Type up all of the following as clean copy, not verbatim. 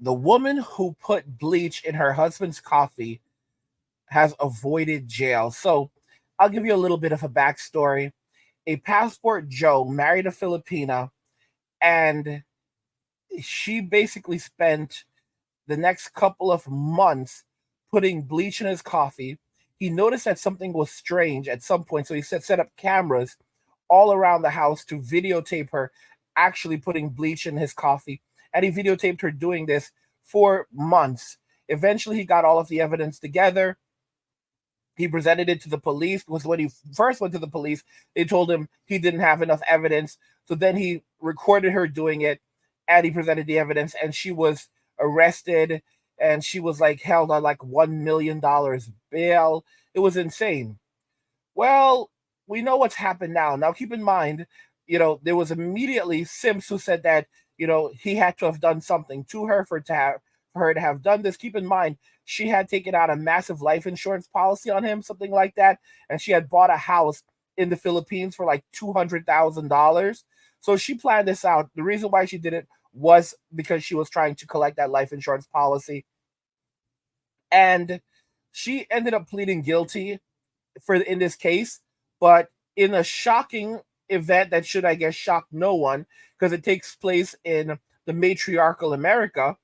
The woman who put bleach in her husband's coffee has avoided jail. So I'll give you a little bit of a backstory. A passport Joe married a Filipina, and she basically spent the next couple of months putting bleach in his coffee. He noticed that something was strange at some point, so he set up cameras all around the house to videotape her actually putting bleach in his coffee. And he videotaped her doing this for months. Eventually, he got all of the evidence together. He presented it to the police. Was when he first went to the police, they told him he didn't have enough evidence. So then he recorded her doing it, and he presented the evidence, and she was arrested, and she was like held on like $1 million bail. It was insane. Well, we know what's happened now. Now keep in mind, there was immediately Sims who said that, he had to have done something to her for her to have done this. Keep in mind, she had taken out a massive life insurance policy on him, something like that, and she had bought a house in the Philippines for like $200,000. So she planned this out. The reason why she did it was because she was trying to collect that life insurance policy, and she ended up pleading guilty for in this case, but in a shocking event that should, I guess, shock no one because it takes place in the matriarchal America.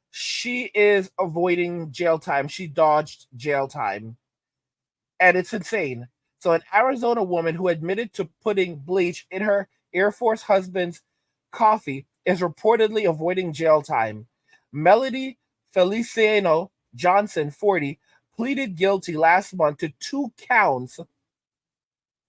She is avoiding jail time. She dodged jail time, and it's insane. So, an Arizona woman who admitted to putting bleach in her Air Force husband's coffee is reportedly avoiding jail time. Melody Feliciano Johnson, 40, pleaded guilty last month to 2 counts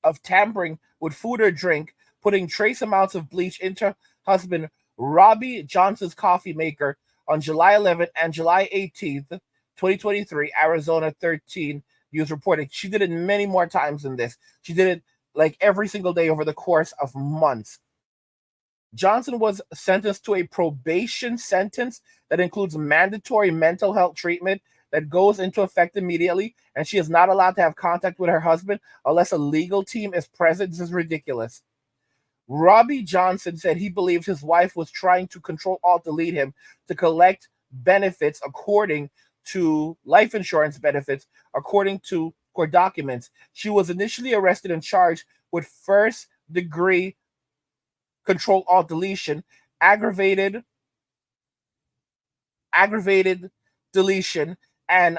of tampering with food or drink, putting trace amounts of bleach into husband Robbie Johnson's coffee maker on July 11th and July 18th, 2023, Arizona 13 News reported. She did it many more times than this. She did it like every single day over the course of months. Johnson was sentenced to a probation sentence that includes mandatory mental health treatment that goes into effect immediately, and she is not allowed to have contact with her husband unless a legal team is present. This is ridiculous. Robbie Johnson said he believed his wife was trying to control alt delete him to collect benefits according to life insurance benefits, according to court documents. She was initially arrested and charged with first degree control alt deletion, aggravated deletion, and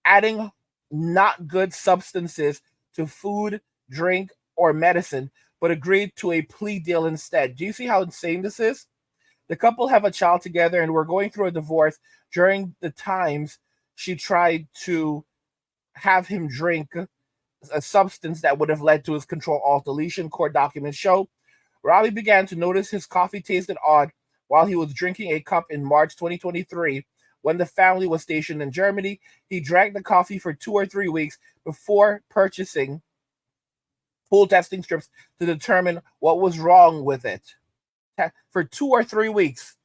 adding not good substances to food, drink, or medicine, but agreed to a plea deal instead. Do you see how insane this is? The couple have a child together and were going through a divorce during the times she tried to have him drink a substance that would have led to his control alt deletion, court documents show. Robbie began to notice his coffee tasted odd while he was drinking a cup in March 2023 when the family was stationed in Germany. He drank the coffee for 2 or 3 weeks before purchasing pool testing strips to determine what was wrong with it. For 2 or 3 weeks.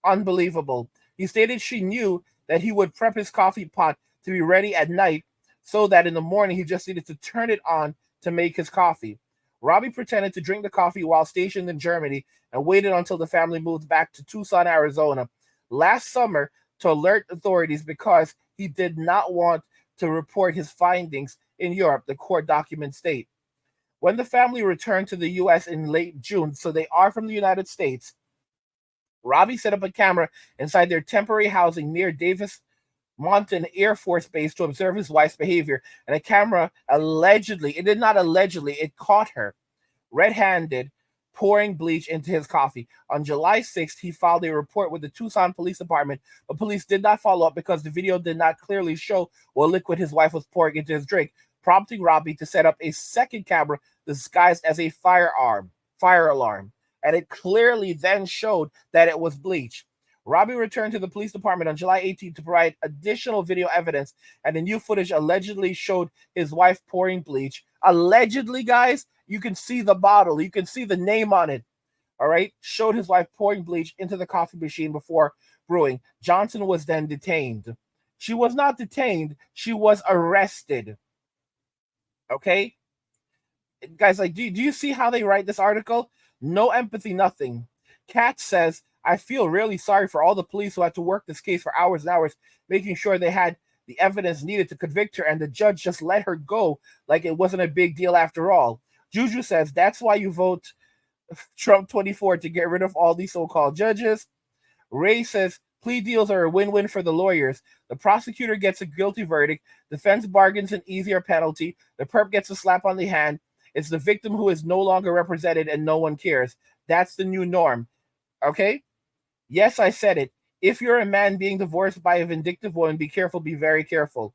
Unbelievable. He stated she knew that he would prep his coffee pot to be ready at night so that in the morning he just needed to turn it on to make his coffee. Robbie pretended to drink the coffee while stationed in Germany and waited until the family moved back to Tucson, Arizona last summer to alert authorities because he did not want to report his findings in Europe, the court documents state. When the family returned to the U.S. in late June, so they are from the United States, Robbie set up a camera inside their temporary housing near Davis Mountain Air Force Base to observe his wife's behavior. And a camera allegedly, it did not allegedly, it caught her red handed pouring bleach into his coffee. On July 6th, he filed a report with the Tucson Police Department, but police did not follow up because the video did not clearly show what liquid his wife was pouring into his drink, prompting Robbie to set up a second camera disguised as a fire alarm. And it clearly then showed that it was bleach. Robbie returned to the police department on July 18th to provide additional video evidence, and the new footage allegedly showed his wife pouring bleach. Allegedly, guys, you can see the bottle, you can see the name on it. All right, showed his wife pouring bleach into the coffee machine before brewing. Johnson was then detained. She was not detained, she was arrested. Okay, guys, like, do you see how they write this article? No empathy, nothing. Kat says, I feel really sorry for all the police who had to work this case for hours and hours, making sure they had the evidence needed to convict her, and the judge just let her go like it wasn't a big deal after all. Juju says that's why you vote Trump 24 to get rid of all these so called judges. Ray says plea deals are a win win for the lawyers. The prosecutor gets a guilty verdict, defense bargains an easier penalty, the perp gets a slap on the hand. It's the victim who is no longer represented and no one cares. That's the new norm. Okay? Yes, I said it. If you're a man being divorced by a vindictive woman, be careful, be very careful.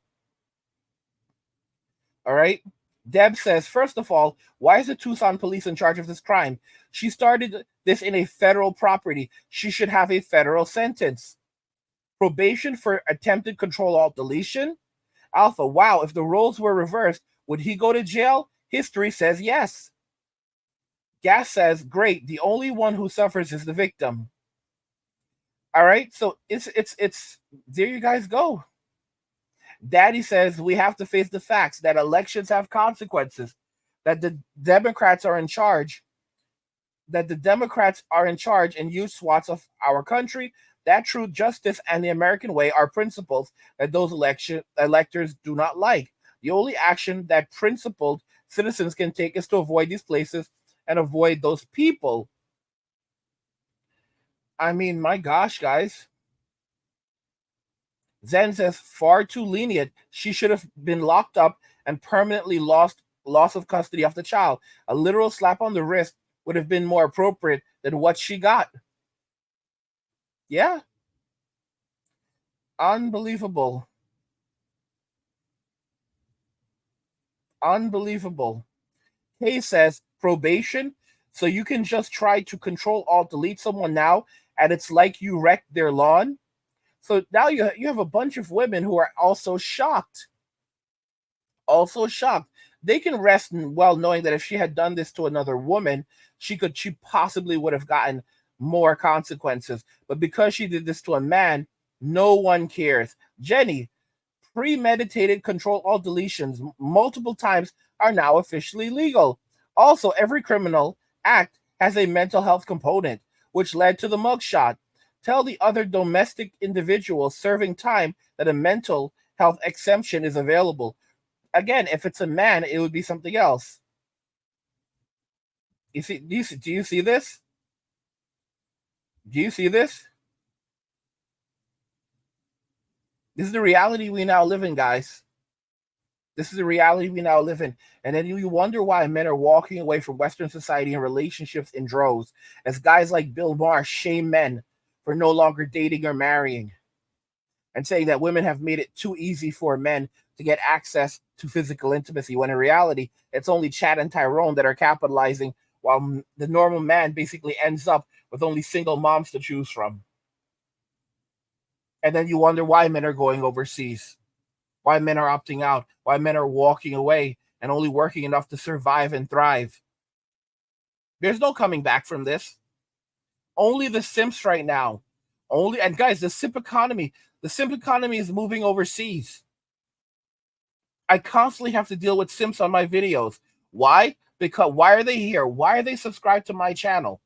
All right? Deb says, first of all, why is the Tucson police in charge of this crime? She started this in a federal property. She should have a federal sentence. Probation for attempted control alt deletion. Alpha, wow, if the roles were reversed, would he go to jail? History says yes. Gas says, great, the only one who suffers is the victim. All right, so it's there you guys go. Daddy says we have to face the facts that elections have consequences, that the Democrats are in charge, and huge swaths of our country. That truth, justice, and the American way are principles that those electors do not like. The only action that principled citizens can take is to avoid these places and avoid those people. I mean, my gosh, guys. Zen says far too lenient. She should have been locked up and permanently loss of custody of the child. A literal slap on the wrist would have been more appropriate than what she got. Yeah. Unbelievable. Unbelievable. Kay says probation. So you can just try to control alt delete someone now, and it's like you wrecked their lawn. So now you have a bunch of women who are also shocked. Also shocked. They can rest well knowing that if she had done this to another woman, she possibly would have gotten more consequences. But because she did this to a man, no one cares. Jenny, premeditated control alt deletions multiple times are now officially legal. Also, every criminal act has a mental health component, which led to the mugshot. Tell the other domestic individuals serving time that a mental health exemption is available. Again, if it's a man, it would be something else. You see? Do you see this? Do you see this? This is the reality we now live in, guys. This is the reality we now live in. And then you wonder why men are walking away from Western society and relationships in droves, as guys like Bill Maher shame men for no longer dating or marrying, and saying that women have made it too easy for men to get access to physical intimacy, when in reality, it's only Chad and Tyrone that are capitalizing, while the normal man basically ends up with only single moms to choose from. And then you wonder why men are going overseas, why men are opting out, why men are walking away and only working enough to survive and thrive. There's no coming back from this. Only the simps right now. And guys, the simp economy is moving overseas. I constantly have to deal with simps on my videos. Why? Because why are they here? Why are they subscribed to my channel?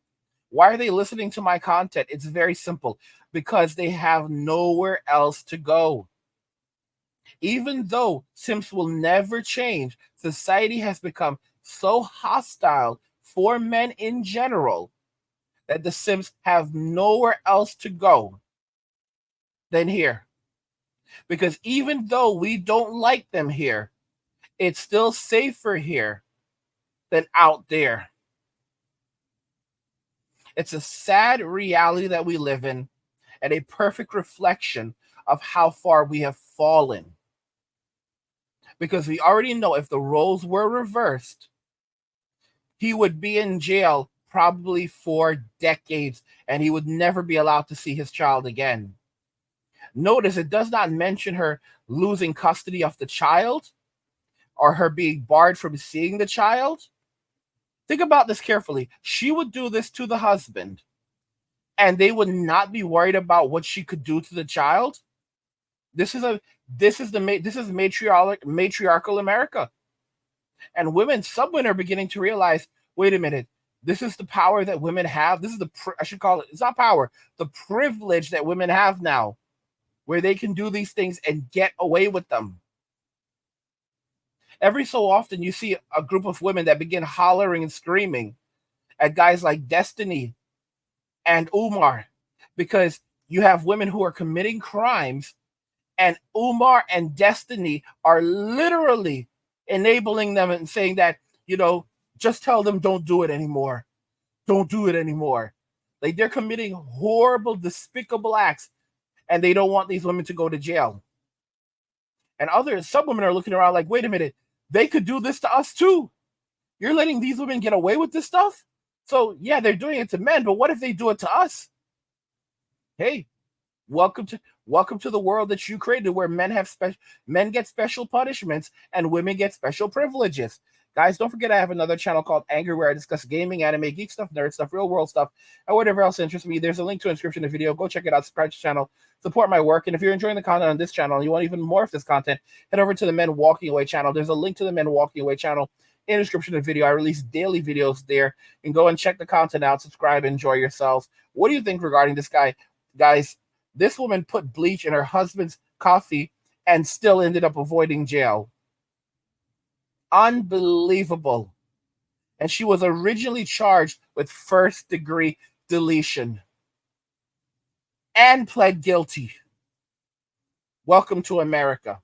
Why are they listening to my content? It's very simple. Because they have nowhere else to go. Even though simps will never change, society has become so hostile for men in general that the simps have nowhere else to go than here. Because even though we don't like them here, it's still safer here than out there. It's a sad reality that we live in, and a perfect reflection of how far we have fallen. Because we already know if the roles were reversed, he would be in jail probably for decades, and he would never be allowed to see his child again. Notice it does not mention her losing custody of the child or her being barred from seeing the child. Think about this carefully. She would do this to the husband, and they would not be worried about what she could do to the child. This is matriarchal America. And some women are beginning to realize, wait a minute, This is the power that women have. This is I should call it, it's not power, the privilege that women have now, where they can do these things and get away with them. Every so often, you see a group of women that begin hollering and screaming at guys like Destiny and Umar, because you have women who are committing crimes, and Umar and Destiny are literally enabling them and saying that, just tell them don't do it anymore. Don't do it anymore. Like, they're committing horrible, despicable acts, and they don't want these women to go to jail. And some women are looking around like, wait a minute, they could do this to us too. You're letting these women get away with this stuff? So yeah, they're doing it to men, but what if they do it to us? Hey, welcome to the world that you created, where men get special punishments and women get special privileges. Guys, don't forget I have another channel called Angry, where I discuss gaming, anime, geek stuff, nerd stuff, real world stuff, and whatever else interests me. There's a link to a description in the video. Go check it out, subscribe to the channel, support my work. And if you're enjoying the content on this channel and you want even more of this content, head over to the Men Walking Away channel. There's a link to the Men Walking Away channel in the description of the video. I release daily videos there. And go and check the content out, subscribe, enjoy yourselves. What do you think regarding this guy? Guys, this woman put bleach in her husband's coffee and still ended up avoiding jail. Unbelievable. And she was originally charged with first-degree deletion and pled guilty. Welcome to America.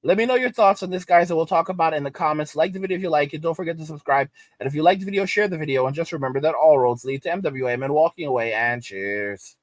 Let me know your thoughts on this, guys, and we'll talk about it in the comments. Like the video if you like it. Don't forget to subscribe. And if you like the video, share the video. And just remember that all roads lead to MWA, Men Walking Away. And cheers.